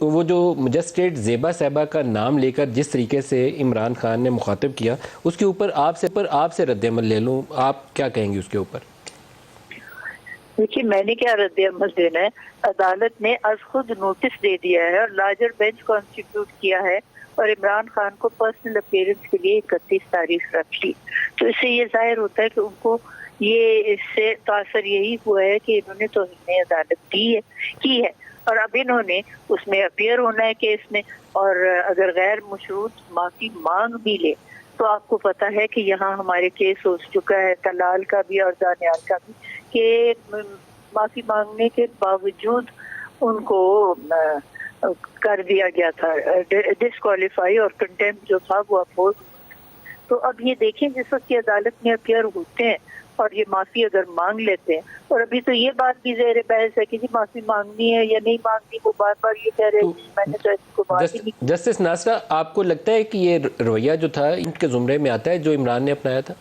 وہ جو مجسٹریٹ زیبا صاحبہ کا نام لے کر جس طریقے سے عمران خان نے مخاطب کیا، اس کے اوپر آپ سے رد عمل لے لوں، آپ کیا کہیں گے اس کے اوپر؟ دیکھیے میں نے کیا رد عمل دینا ہے، عدالت نے از خود نوٹس دے دیا ہے اور لارجر بینچ کانسٹیٹیوٹ کیا ہے اور عمران خان کو پرسنل اپیئرنس کے لیے 31 تاریخ رکھ لی، تو اس سے یہ ظاہر ہوتا ہے کہ ان کو یہ اس سے تاثر یہی ہوا ہے کہ انہوں نے توہین عدالت کی ہے اور اب انہوں نے اس میں اپیئر ہونا ہے کیس میں، اور اگر غیر مشروط معافی مانگ بھی لے تو آپ کو پتا ہے کہ یہاں ہمارے کیس ہو چکا ہے طلال کا بھی اور دانیال کا بھی کہ معافی مانگنے کے باوجود ان کو کر دیا گیا تھا ڈسکوالیفائی، اور کنٹمپٹ جو تھا وہ اپوز۔ تو اب یہ دیکھیں جس وقت کی عدالت میں اپیئر ہوتے ہیں اور یہ معافی اگر مانگ لیتے ہیں، اور ابھی تو یہ بات بھی زیر بحث ہے کہ جی معافی مانگنی ہے یا نہیں مانگنی، وہ بار بار یہ کہہ رہے ہیں میں نے تو اس کو بات ہی نہیں کی۔ جسٹس ناصرہ، آپ کو لگتا ہے کہ یہ رویہ جو تھا ان کے زمرے میں آتا ہے جو عمران نے اپنایا تھا؟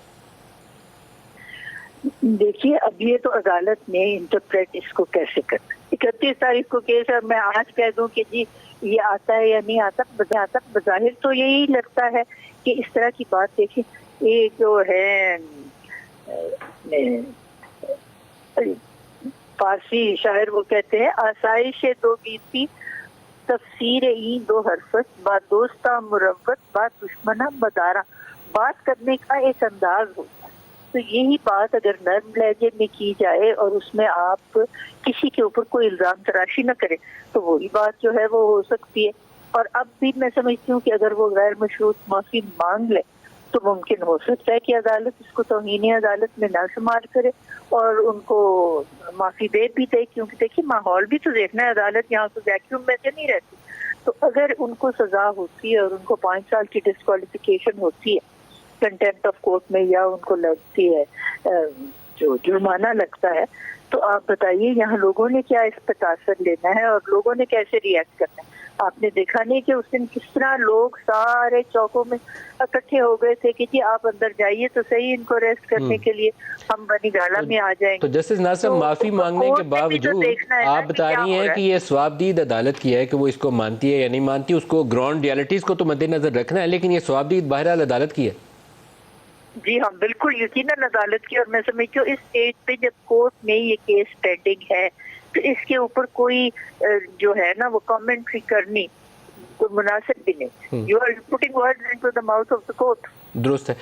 دیکھیے اب یہ تو عدالت نے انٹرپریٹ اس کو کیسے کرنا، 31 تاریخ کو کیس ہے، میں آج کہہ دوں کہ جی یہ آتا ہے یا نہیں آتا، بظاہر تو یہی لگتا ہے کہ اس طرح کی بات۔ دیکھیں یہ جو ہے فارسی شاعر وہ کہتے ہیں آسائش دو گیتی تفسیر این دو حرفت با دوستہ مروت با دشمنہ مدارہ، بات کرنے کا ایک انداز ہوتا ہے، تو یہی بات اگر نرم لہجے میں کی جائے اور اس میں آپ کسی کے اوپر کوئی الزام تراشی نہ کریں تو وہی بات جو ہے وہ ہو سکتی ہے۔ اور اب بھی میں سمجھتی ہوں کہ اگر وہ غیر مشروط معافی مانگ لے تو ممکن ہو سکتا ہے کہ عدالت اس کو توہین عدالت میں نہ شمار کرے اور ان کو معافی دے بھی دے، کیونکہ دیکھیے ماحول بھی تو دیکھنا ہے، عدالت یہاں تو ویکیوم میں سے نہیں رہتی۔ تو اگر ان کو سزا ہوتی ہے اور ان کو 5 سال کی ڈسکوالیفیکیشن ہوتی ہے کنٹمپٹ آف کورٹ میں، یا ان کو لگتی ہے جو جرمانہ لگتا ہے، تو آپ بتائیے یہاں لوگوں نے کیا اس پہ تاثر لینا ہے اور لوگوں نے کیسے ریئیکٹ کرنا ہے؟ آپ نے دیکھا نہیں کہ اس دن کس طرح لوگ سارے چوکوں میں اکٹھے ہو گئے تھے کہ جی آپ اندر جائیے تو صحیح ان کو ریسٹ کرنے کے لیے، ہم بنی گالا میں آ جائیں گے۔ تو جسٹس ناصرہ، معافی مانگنے کے باوجود آپ بتا رہی ہیں کہ یہ ثوابدید عدالت کی ہے کہ وہ اس کو مانتی ہے یا نہیں مانتی، اس کو گراؤنڈ ریالٹیز کو تو مد نظر رکھنا ہے، لیکن یہ ثوابدید بہرحال عدالت کی ہے۔ جی ہاں بالکل یقیناً عدالت کی، اور میں سمجھتی ہوں اس اسٹیج پہ جب کورٹ میں یہ کیس پینڈنگ ہے تو اس کے اوپر کوئی جو ہے نا وہ کامنٹری کرنی کوئی مناسب بھی نہیں۔ You are putting words into the mouth of the court. درست ہے۔